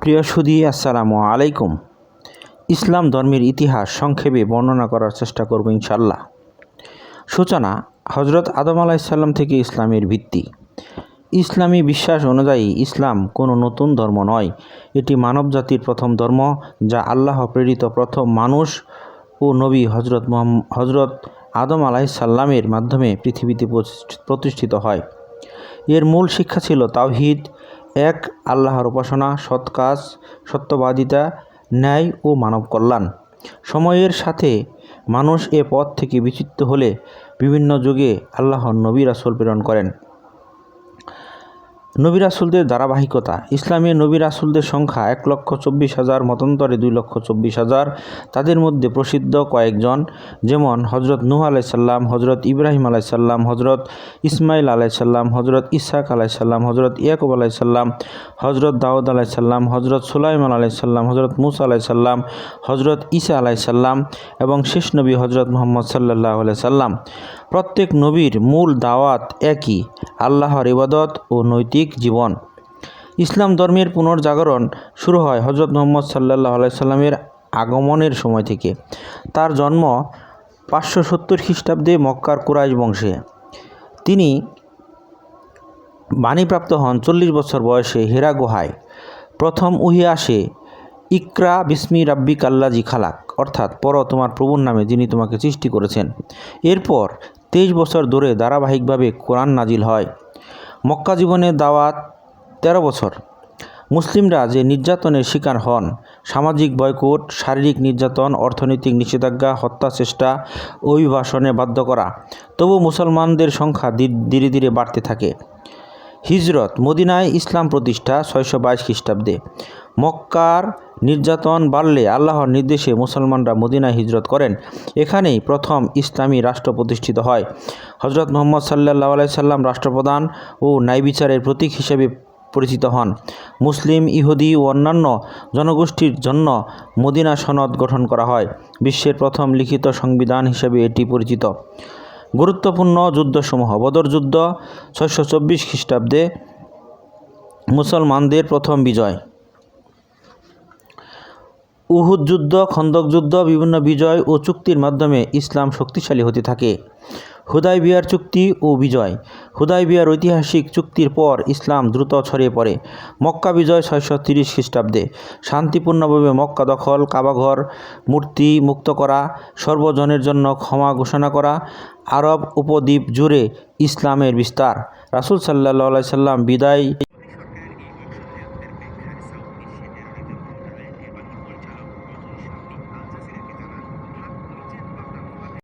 প্রিয় সুধী, আসসালামু আলাইকুম। ইসলাম ধর্মের ইতিহাস সংক্ষেপে বর্ণনা করার চেষ্টা করব ইনশাল্লাহ। সূচনা: হজরত আদম আলাইসাল্লাম থেকে ইসলামের ভিত্তি। ইসলামী বিশ্বাস অনুযায়ী ইসলাম কোনো নতুন ধর্ম নয়, এটি মানবজাতির প্রথম ধর্ম, যা আল্লাহ প্রেরিত প্রথম মানুষ ও নবী হজরত আদম আলাইসাল্লামের মাধ্যমে পৃথিবীতে প্রতিষ্ঠিত হয়। এর মূল শিক্ষা ছিল তাওহীদ, এক আল্লাহর উপাসনা, সৎ কাজ, সত্যবাদিতা, ন্যায় ও মানব কল্যাণ। সময়ের সাথে মানুষ এ পথ থেকে বিচ্যুত হলে বিভিন্ন যুগে আল্লাহর নবী রাসূল প্রেরণ করেন। নবী রাসূলদের ধারাবাহিকতা: ইসলামে নবী রাসূলদের সংখ্যা 1,24,000, মতান্তরে 2,24,000। তাদের মধ্যে প্রসিদ্ধ কয়েকজন, যেমন হজরত নূহ আলাইসাল্লাম, হজরত ইব্রাহিম আলাইসাল্লাম, হজরত ইসমাইল আলাইসাল্লাম, হজরত ইসহাক আলাইসাল্লাম, হজরত ইয়াকুব আলাইসাল্লাম, হজরত দাউদ আলাইসাল্লাম, হজরত সুলাইমান আলাইসাল্লাম, হজরত মুসা আলাইসাল্লাম, হজরত ঈসা আলাইসাল্লাম এবং শেষ নবী হজরত মুহাম্মদ সাল্লাল্লাহু আলাইহি সাল্লাম। প্রত্যেক নবীর মূল দাওয়াত একই: আল্লাহর ইবাদত ও নৈতিক জীবন। ইসলাম ধর্মের পুনর্জাগরণ শুরু হয় হজরত মুহাম্মদ সাল্লাল্লাহু আলাইহি সাল্লামের আগমনের সময় থেকে। তার জন্ম 570 খ্রিস্টাব্দে মক্কার কুরাইশ বংশে। তিনি বাণীপ্রাপ্ত হন 40 বছর বয়সে হিরা গুহায়। প্রথম ওহী আসে, ইকরা বিস্মি রাব্বিকাল্লাযী খালাক, অর্থাৎ পড়ো তোমার প্রভুর নামে যিনি তোমাকে সৃষ্টি করেছেন। এরপর 23 বছর ধরে ধারাবাহিকভাবে কোরআন নাজিল হয়। মক্কা জীবনের দাওয়াত 13 বছর। মুসলিমরা যে নির্যাতনের শিকার হন, সামাজিক বয়কট, শারীরিক নির্যাতন, অর্থনৈতিক নিষেধাজ্ঞা, হত্যা চেষ্টা, অভিবাসনে বাধ্য করা, তবু মুসলমানদের সংখ্যা ধীরে ধীরে বাড়তে থাকে। হিজরত: মদিনায় ইসলাম প্রতিষ্ঠা 622 খ্রিস্টাব্দে। মক্কার নির্যাতন বাড়লে আল্লাহর নির্দেশে মুসলমানরা মদিনায় হিজরত করেন। এখানেই প্রথম ইসলামী রাষ্ট্র প্রতিষ্ঠিত হয়। হজরত মুহাম্মদ সাল্লাল্লাহু আলাইহি সাল্লাম রাষ্ট্রপ্রধান ও ন্যায়বিচারের প্রতীক হিসেবে পরিচিত হন। মুসলিম, ইহুদি ও অন্যান্য জনগোষ্ঠীর জন্য মদিনা সনদ গঠন করা হয়। বিশ্বের প্রথম লিখিত সংবিধান হিসেবে এটি পরিচিত। গুরুত্বপূর্ণ যুদ্ধসমূহ: বদর যুদ্ধ 624 খ্রিস্টাব্দে মুসলমানদের প্রথম বিজয়। উহুদ যুদ্ধ, খন্দক যুদ্ধ, বিভিন্ন বিজয় ও চুক্তির মাধ্যমে ইসলাম শক্তিশালী হতে থাকে। হুদায়বিয়ার চুক্তি ও বিজয়: হুদায়বিয়ার ঐতিহাসিক চুক্তির পর ইসলাম দ্রুত ছড়িয়ে পড়ে। মক্কা বিজয় 630 খ্রিস্টাব্দে। শান্তিপূর্ণভাবে মক্কা দখল, কাবাঘর, মূর্তি মুক্ত করা, সর্বজনের জন্য ক্ষমা ঘোষণা করা। আরব উপদ্বীপ জুড়ে ইসলামের বিস্তার। রাসূল সাল্লাল্লাহু আলাইহি সাল্লাম বিদায়